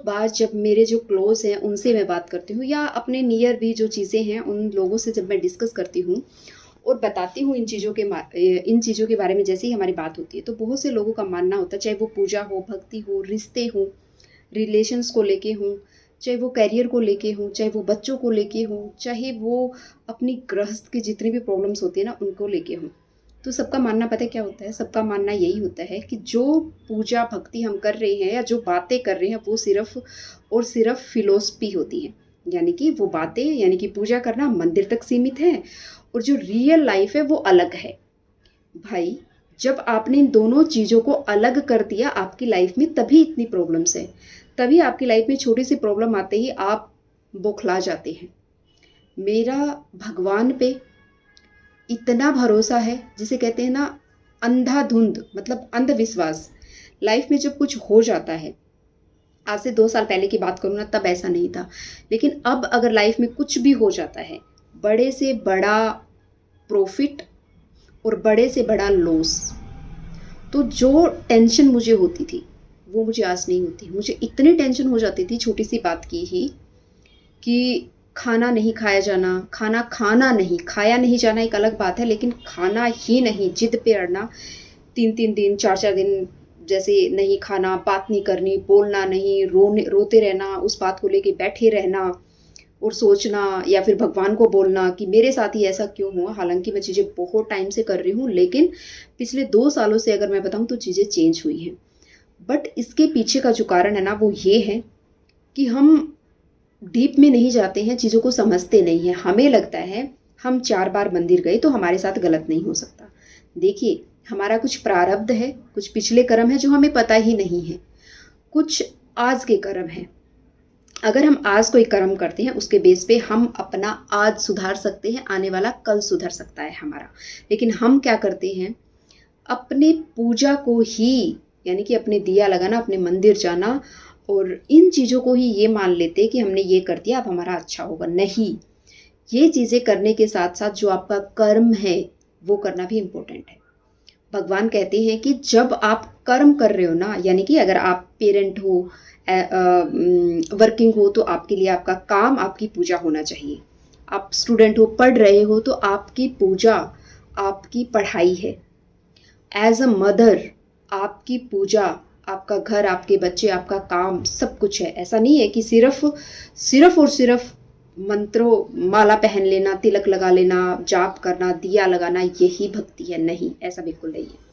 बार जब मेरे जो क्लोज़ हैं उनसे मैं बात करती हूँ या अपने नियर भी जो चीज़ें हैं उन लोगों से जब मैं डिस्कस करती हूँ और बताती हूँ इन चीज़ों के बारे में, जैसे ही हमारी बात होती है तो बहुत से लोगों का मानना होता है, चाहे वो पूजा हो, भक्ति हो, रिश्ते हों, रिलेशंस को लेके हों, चाहे वो करियर को लेके हों, चाहे वो बच्चों को लेके हों, चाहे वो अपनी गृहस्थ की जितनी भी प्रॉब्लम्स होती है ना उनको लेके हों। तो सबका मानना पता है क्या होता है? सबका मानना यही होता है कि जो पूजा भक्ति हम कर रहे हैं या जो बातें कर रहे हैं वो सिर्फ और सिर्फ फिलोसफी होती है। यानी कि वो बातें, यानी कि पूजा करना मंदिर तक सीमित है और जो रियल लाइफ है वो अलग है। भाई, जब आपने इन दोनों चीज़ों को अलग कर दिया आपकी लाइफ में, तभी इतनी प्रॉब्लम्स है। तभी आपकी लाइफ में छोटी सी प्रॉब्लम आते ही आप बौखला जाते हैं। मेरा भगवान पे इतना भरोसा है, जिसे कहते हैं ना अंधाधुंध, मतलब अंधविश्वास। लाइफ में जब कुछ हो जाता है, आज से 2 साल पहले की बात करूँ ना, तब ऐसा नहीं था, लेकिन अब अगर लाइफ में कुछ भी हो जाता है, बड़े से बड़ा प्रॉफिट और बड़े से बड़ा लॉस, तो जो टेंशन मुझे होती थी वो मुझे आज नहीं होती। मुझे इतनी टेंशन हो जाती थी छोटी सी बात की ही, कि खाना नहीं खाया जाना, खाना खाना नहीं, खाया नहीं जाना एक अलग बात है, लेकिन खाना ही नहीं, जिद पे अड़ना, 3-3 दिन, 4-4 दिन जैसे नहीं खाना, बात नहीं करनी, बोलना नहीं, रोते रहना, उस बात को लेके बैठे रहना और सोचना, या फिर भगवान को बोलना कि मेरे साथ ही ऐसा क्यों हुआ। हालांकि मैं चीज़ें बहुत टाइम से कर रही हूँ, लेकिन पिछले 2 सालों से अगर मैं बताऊँ तो चीज़ें चेंज हुई हैं। बट इसके पीछे का जो कारण है ना वो ये है कि हम डीप में नहीं जाते हैं, चीज़ों को समझते नहीं हैं। हमें लगता है हम 4 बार मंदिर गए तो हमारे साथ गलत नहीं हो सकता। देखिए, हमारा कुछ प्रारब्ध है, कुछ पिछले कर्म है जो हमें पता ही नहीं है, कुछ आज के कर्म हैं। अगर हम आज कोई कर्म करते हैं उसके बेस पे हम अपना आज सुधार सकते हैं, आने वाला कल सुधर सकता है हमारा। लेकिन हम क्या करते हैं, अपने पूजा को ही, यानी कि अपने दिया लगाना, अपने मंदिर जाना और इन चीज़ों को ही ये मान लेते कि हमने ये कर दिया अब हमारा अच्छा होगा। नहीं, ये चीज़ें करने के साथ साथ जो आपका कर्म है वो करना भी इम्पोर्टेंट है। भगवान कहते हैं कि जब आप कर्म कर रहे हो ना, यानी कि अगर आप पेरेंट हो, वर्किंग हो, तो आपके लिए आपका काम, आपकी पूजा होना चाहिए। आप स्टूडेंट हो, पढ़ रहे हो, तो आपकी पूजा आपकी पढ़ाई है। एज अ मदर आपकी पूजा, आपका घर, आपके बच्चे, आपका काम, सब कुछ है। ऐसा नहीं है कि सिर्फ और सिर्फ मंत्रों, माला पहन लेना, तिलक लगा लेना, जाप करना, दिया लगाना, यही भक्ति है। नहीं, ऐसा बिल्कुल नहीं है।